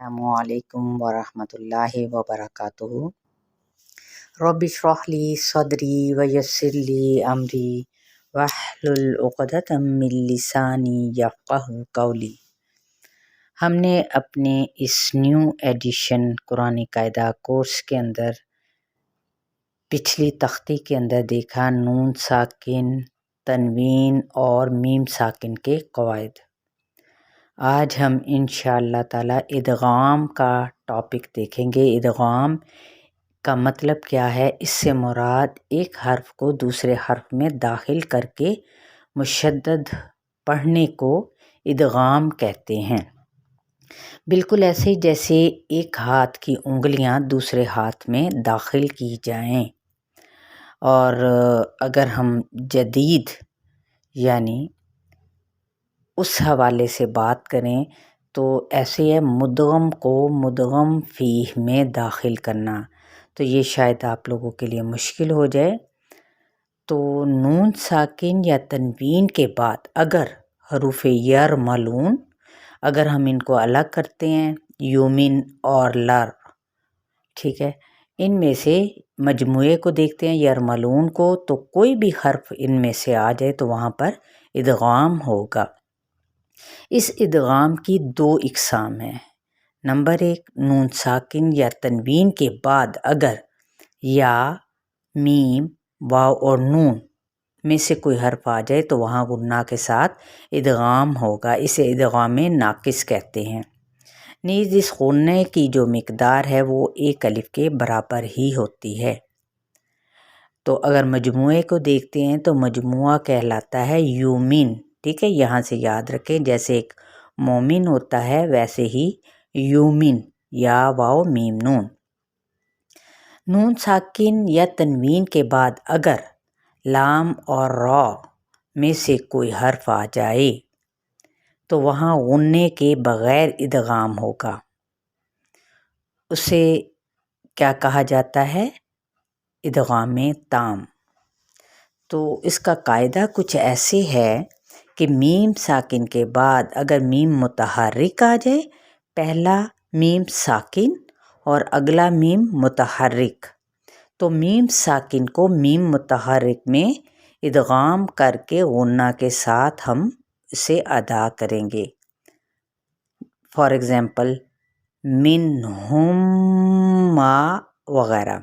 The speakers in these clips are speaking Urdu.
السلام علیکم ورحمۃ اللہ وبرکاتہ۔ رب اشرح لی صدری ویسر لی امری واحلل عقدۃ من لسانی یفقہوا قولی۔ ہم نے اپنے اس نیو ایڈیشن قرآن قاعدہ کورس کے اندر پچھلی تختی کے اندر دیکھا نون ساکن، تنوین اور میم ساکن کے قواعد۔ آج ہم انشاءاللہ تعالی ادغام کا ٹاپک دیکھیں گے۔ ادغام کا مطلب کیا ہے؟ اس سے مراد ایک حرف کو دوسرے حرف میں داخل کر کے مشدد پڑھنے کو ادغام کہتے ہیں۔ بالکل ایسے جیسے ایک ہاتھ کی انگلیاں دوسرے ہاتھ میں داخل کی جائیں۔ اور اگر ہم جدید یعنی اس حوالے سے بات کریں تو ایسے ہے مدغم کو مدغم فیہ میں داخل کرنا، تو یہ شاید آپ لوگوں کے لیے مشکل ہو جائے۔ تو نون ساکن یا تنوین کے بعد اگر حروف یرملون، اگر ہم ان کو الگ کرتے ہیں یومن اور لر، ٹھیک ہے، ان میں سے مجموعے کو دیکھتے ہیں یرملون کو، تو کوئی بھی حرف ان میں سے آ جائے تو وہاں پر ادغام ہوگا۔ اس ادغام کی دو اقسام ہیں۔ نمبر ایک، نون ساکن یا تنوین کے بعد اگر یا، میم، واو اور نون میں سے کوئی حرف آ جائے تو وہاں غنہ کے ساتھ ادغام ہوگا۔ اسے ادغام ناقص کہتے ہیں۔ نیز اس غنے کی جو مقدار ہے وہ ایک الف کے برابر ہی ہوتی ہے۔ تو اگر مجموعے کو دیکھتے ہیں تو مجموعہ کہلاتا ہے یومن، ٹھیک ہے، یہاں سے یاد رکھیں جیسے ایک مومن ہوتا ہے ویسے ہی یومن، یا واو میم نون۔ نون ساکن یا تنوین کے بعد اگر لام اور را میں سے کوئی حرف آ جائے تو وہاں غنے کے بغیر ادغام ہوگا۔ اسے کیا کہا جاتا ہے؟ ادغام تام۔ تو اس کا قاعدہ کچھ ایسے ہے کہ میم ساکن کے بعد اگر میم متحرک آ جائے، پہلا میم ساکن اور اگلا میم متحرک، تو میم ساکن کو میم متحرک میں ادغام کر کے غنہ کے ساتھ ہم اسے ادا کریں گے۔ فار ایگزامپل منہم ما وغیرہ،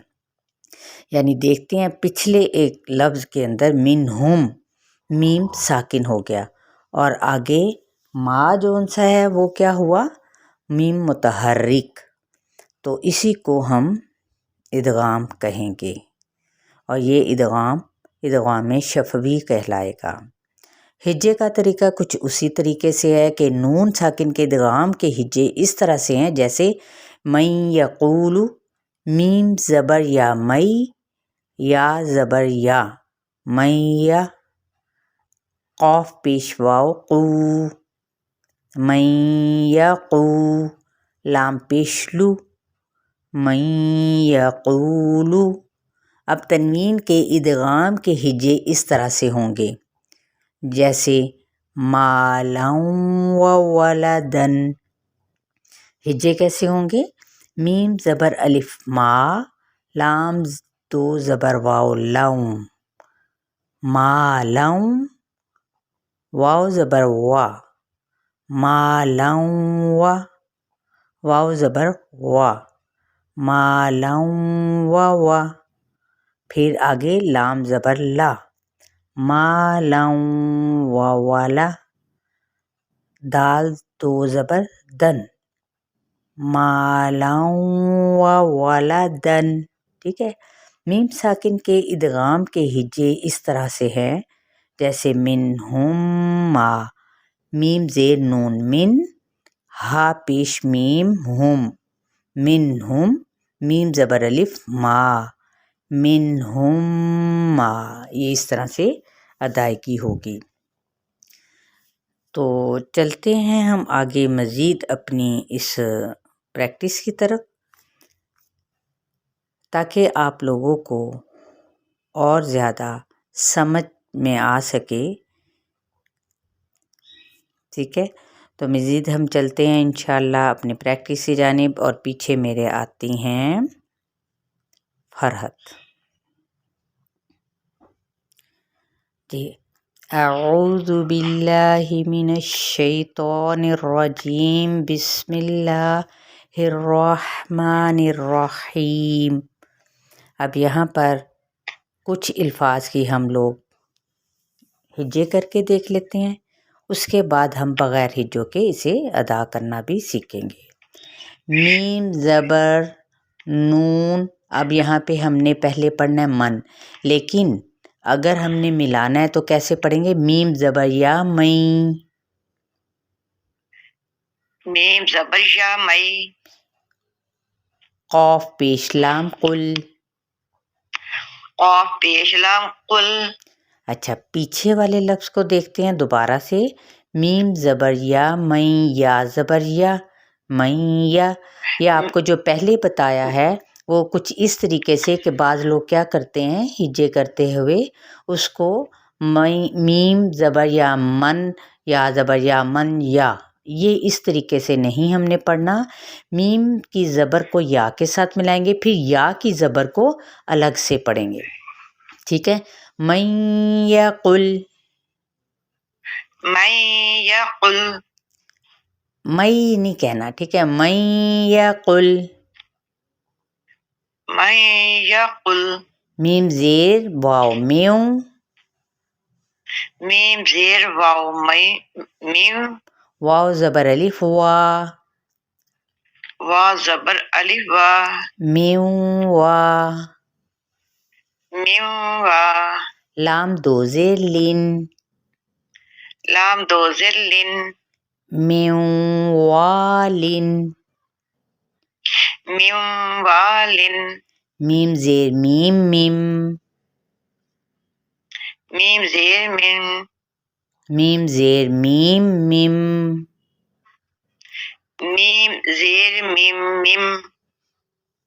یعنی دیکھتے ہیں پچھلے ایک لفظ کے اندر منہم میم ساکن ہو گیا اور آگے ما جون سا ہے وہ کیا ہوا؟ میم متحرک، تو اسی کو ہم ادغام کہیں گے اور یہ ادغام شفوی کہلائے گا۔ ہجے کا طریقہ کچھ اسی طریقے سے ہے کہ نون ساکن کے ادغام کے ہجے اس طرح سے ہیں جیسے من یقول، میم زبر یا مئی، یا زبر یا، من یا، قاف پیش واو قو، من یقو، لام پیش لو، من یقولو۔ اب تنوین کے ادغام کے ہجے اس طرح سے ہوں گے جیسے مالا و ولدن۔ ہجے کیسے ہوں گے؟ میم زبر الف ما، لام دو زبر واو لوم، مالوم، واو زبر وا، مالوم وا، واو زبر وا، مالوم وا، پھر آگے لام زبر لا، مالوم ولا، دال دو زبر دن، مالوم ولدن، ٹھیک ہے۔ میم ساکن کے ادغام کے ہجے اس طرح سے ہیں جیسے منہم ما، میم زیر نون من، ہا پیش میم ہم، منہم، میم زبر الف ما، منہم ما، یہ اس طرح سے ادائیگی ہوگی۔ تو چلتے ہیں ہم آگے مزید اپنی اس پریکٹس کی طرف تاکہ آپ لوگوں کو اور زیادہ سمجھ میں آ سکے، ٹھیک ہے۔ تو تو مزید ہم چلتے ہیں انشاءاللہ اپنی پریکٹس کی جانب، اور پیچھے میرے آتی ہیں فرحت. جی، اعوذ باللہ من الشیطان الرجیم، بسم اللہ الرحمن الرحیم. اب یہاں پر کچھ الفاظ کی ہم لوگ ہجے کر کے دیکھ لیتے ہیں، اس کے بعد ہم بغیر ہجوں کے اسے ادا کرنا بھی سیکھیں گے. میم زبر نون. اب یہاں پہ ہم نے پہلے پڑھنا ہے من، لیکن اگر ہم نے ملانا ہے تو کیسے پڑھیں گے؟ میم زبر یا مئی، میم زبر یا مئی. قاف پیش لام قل. قاف پیش لام قل. اچھا، پیچھے والے لفظ کو دیکھتے ہیں دوبارہ سے. میم زبر یا مئی، یا زبر یا مئی. یا آپ کو جو پہلے بتایا ہے وہ کچھ اس طریقے سے کہ بعض لوگ کیا کرتے ہیں، ہجے کرتے ہوئے اس کو میم زبر یا من، یا زبر یا من، یا یہ اس طریقے سے نہیں ہم نے پڑھنا. میم کی زبر کو یا کے ساتھ ملائیں گے، پھر یا کی زبر کو الگ سے پڑھیں گے. ٹھیک ہے. من یقل. من یقل. مئی نہیں کہنا، ٹھیک ہے. من یقل. من یقل. میم زیر واو میو. میم زیر واو میم. واو زبر الف وا. وا زبر الف وا. میو وا. میم وا. لام دو زیر لن. لام دو زیر لن. میو والن. میم والن. میم زیر میم میم. میم زیر میم. میم زیر میم میم. میم زیر میم میم.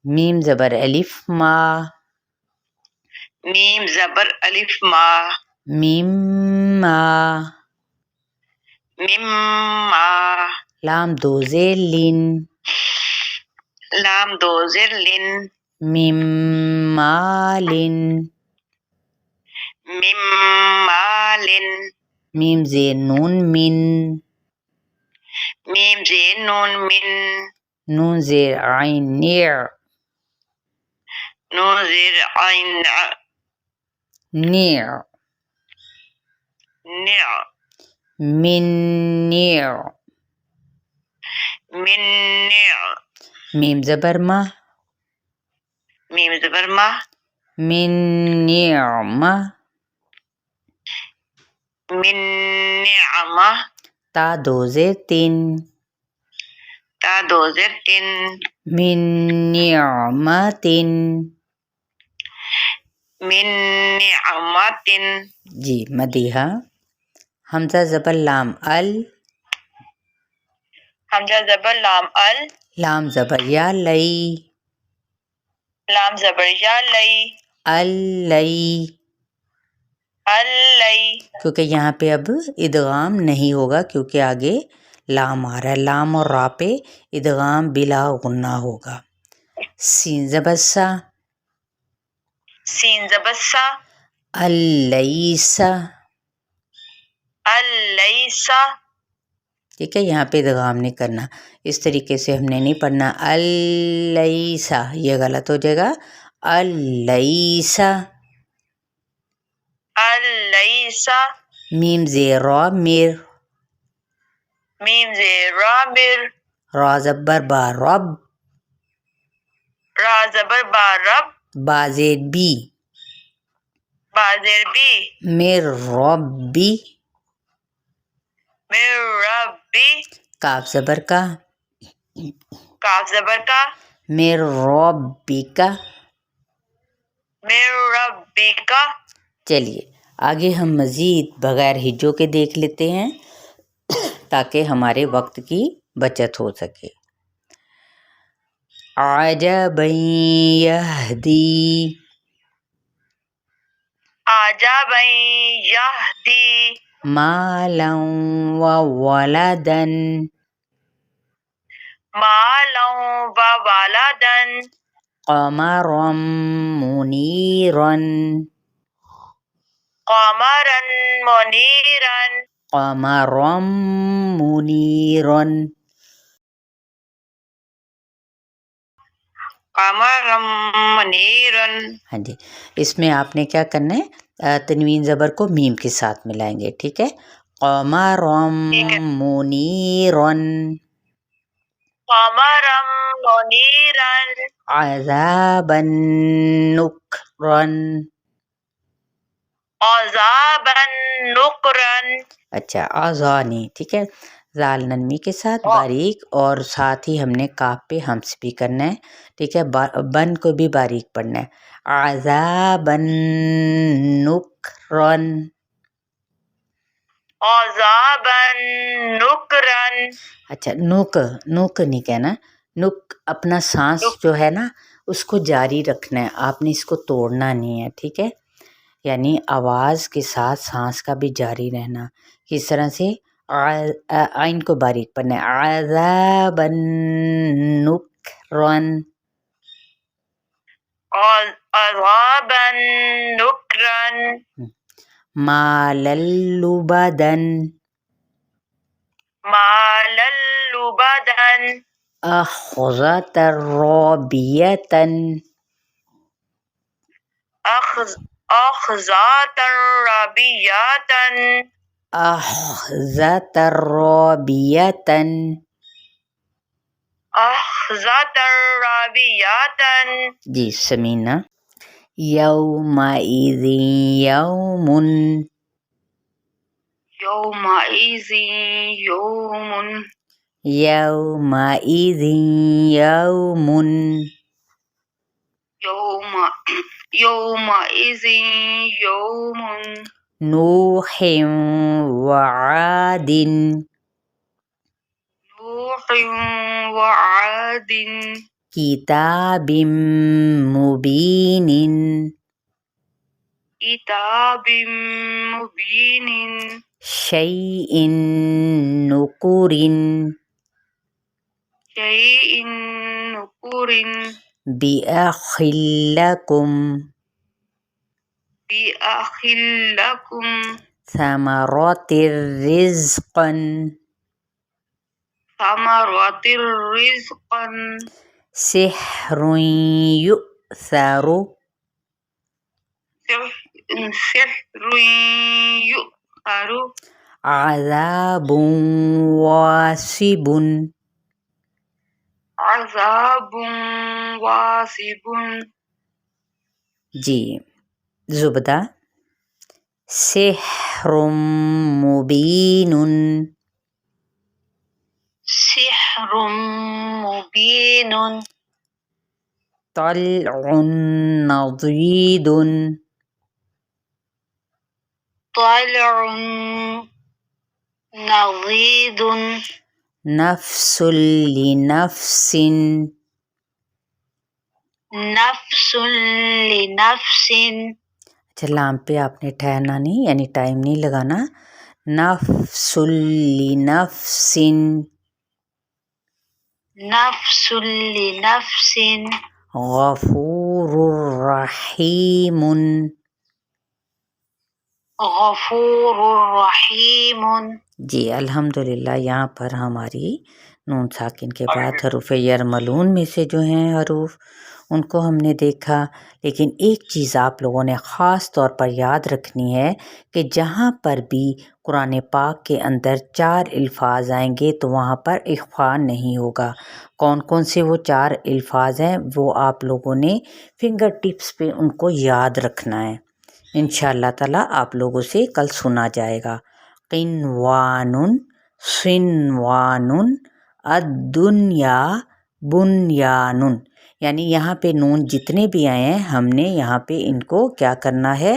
میم زبر الف ما. میم زبر الف ما. میم ما. میم ما. لام دو زیر لن. لام دو زیر لن. میم مالن. میم مالن. میم زیر نون من. میم زیر نون من. نون زیر عین نیر. نون زیر عین نیر. نع. من نیر. من نع. میم زبر ما. میم زبر ما. من نعمہ. من نعمہ. تا دو زیر تین. تا دو زیر تین. من نعمت. من نعمت. جی مدیحہ. حمزہ زبر لام ال. حمزہ زبر لام ال. لام زبر یا لئی. لام زبر یا لئی. الئی. الئی. کیونکہ یہاں پہ اب ادغام نہیں ہوگا، کیونکہ آگے لام آ رہا ہے. لام اور را پہ ادغام بلا غنہ ہوگا. سین زبر سا. سین زبر سا. اللیسا. اللیسا. ٹھیک ہے، یہاں پہ ادغام نہیں کرنا، اس طریقے سے ہم نے نہیں پڑھنا. اللیسا یہ غلط ہو جائے گا. اللیسا. اللیسا. میم زیر را میر. میم زیر را مر. را زبر با رب. را زبر با رب. با زیر بی. با زیر بی. میر ربی. مر ربی. کاف زبر کا. کاف زبر کا. میر ربی کا. مر ربی کا. چلیے آگے ہم مزید بغیر ہجوں کے دیکھ لیتے ہیں تاکہ ہمارے وقت کی بچت ہو سکے. عجبا یہدی. عجبا یہدی. مالا وولدا مالا وولدا قمرا منيرا قمرا منيرا قمرا منيرا قمرا منيرا. ہاں جی، اس میں آپ نے کیا کرنا ہے، تنوین زبر کو میم کے ساتھ ملائیں گے، ٹھیک ہے. قمرا ٹھیک ہے. منيرا قمرا منيرا عذابا نكرا. عذابا نكرا. اچھا، آذانی، ٹھیک ہے، زال نرمی کے ساتھ باریک، اور ساتھ ہی ہم نے کاف پہ ہمس بھی کرنا ہے، ٹھیک ہے. بن کو بھی باریک پڑھنا ہے. عذابا نکرا. عذابا نكرا. اچھا، نک نہیں کہنا، نک اپنا سانس جو ہے نا اس کو جاری رکھنا ہے، آپ نے اس کو توڑنا نہیں ہے، ٹھیک ہے. یعنی آواز کے ساتھ سانس کا بھی جاری رہنا. کس طرح سے، آئین کو باریک پڑھنا ہے. عذابا نکرا. عذابا نكرا. مالا لبدا مالا لبدا أخذت رابية أخذت ربية أخذت رابية أخذت ربية. جی سمینہ. يومئذ يوم يومئذ يوم يومئذ يوم يومئذ يوم نوح وعاد نوح وعاد كتاب مبين كتاب مبين شيء نكر شيء نكر بأخلكم بأخلكم ثمرات رزقا ثمرة رزقا سحر يؤثر سحر يؤثر عذاب واصب عذاب واصب. جی زبدہ. سحر مبين سحر مبين طلع نضيد طلع نضيد نفس لنفس نفس لنفس. اچھا، لام پہ آپ نے ٹھہرنا نہیں، یعنی ٹائم نہیں لگانا. نفس لنفس نفس لنفس غفور رحیم. غفور رحیم. جی الحمدللہ. یہاں پر ہماری نون ساکن کے بعد حروف یرملون میں سے جو ہیں حروف ان کو ہم نے دیکھا. لیکن ایک چیز آپ لوگوں نے خاص طور پر یاد رکھنی ہے کہ جہاں پر بھی قرآن پاک کے اندر 4 الفاظ آئیں گے تو وہاں پر اخفا نہیں ہوگا. کون کون سے وہ 4 الفاظ ہیں وہ آپ لوگوں نے فنگر ٹپس پہ ان کو یاد رکھنا ہے. انشاءاللہ تعالیٰ آپ لوگوں سے کل سنا جائے گا. قنوان صنوان الدنیا بنیان. یعنی یہاں پہ نون جتنے بھی آئے ہیں ہم نے یہاں پہ ان کو کیا کرنا ہے،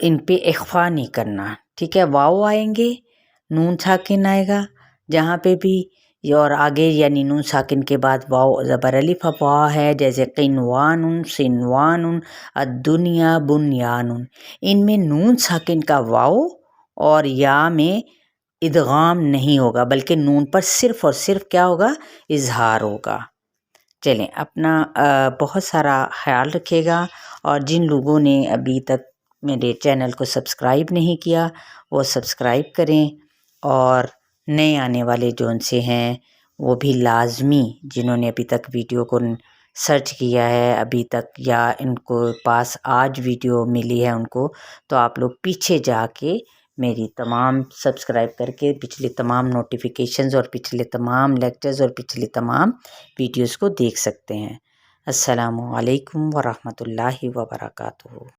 ان پہ اخفا نہیں کرنا، ٹھیک ہے. واؤ آئیں گے، نون ساکن آئے گا جہاں پہ بھی، اور آگے یعنی نون ساکن کے بعد واو زبر الف وا ہے، جیسے قنوان سنوان الدنیا بنیان، ان میں نون ساکن کا واو اور یا میں ادغام نہیں ہوگا بلکہ نون پر صرف اور صرف کیا ہوگا، اظہار ہوگا۔ چلیں اپنا بہت سارا خیال رکھیے گا، اور جن لوگوں نے ابھی تک میرے چینل کو سبسکرائب نہیں کیا وہ سبسکرائب کریں، اور نئے آنے والے جو ان سے ہیں وہ بھی لازمی، جنہوں نے ابھی تک ویڈیو کو سرچ کیا ہے ابھی تک، یا ان کو پاس آج ویڈیو ملی ہے ان کو، تو آپ لوگ پیچھے جا کے میری تمام سبسکرائب کر کے پچھلے تمام نوٹیفیکیشنز اور پچھلے تمام لیکچرز اور پچھلے تمام ویڈیوز کو دیکھ سکتے ہیں۔ السلام علیکم ورحمۃ اللہ وبرکاتہ۔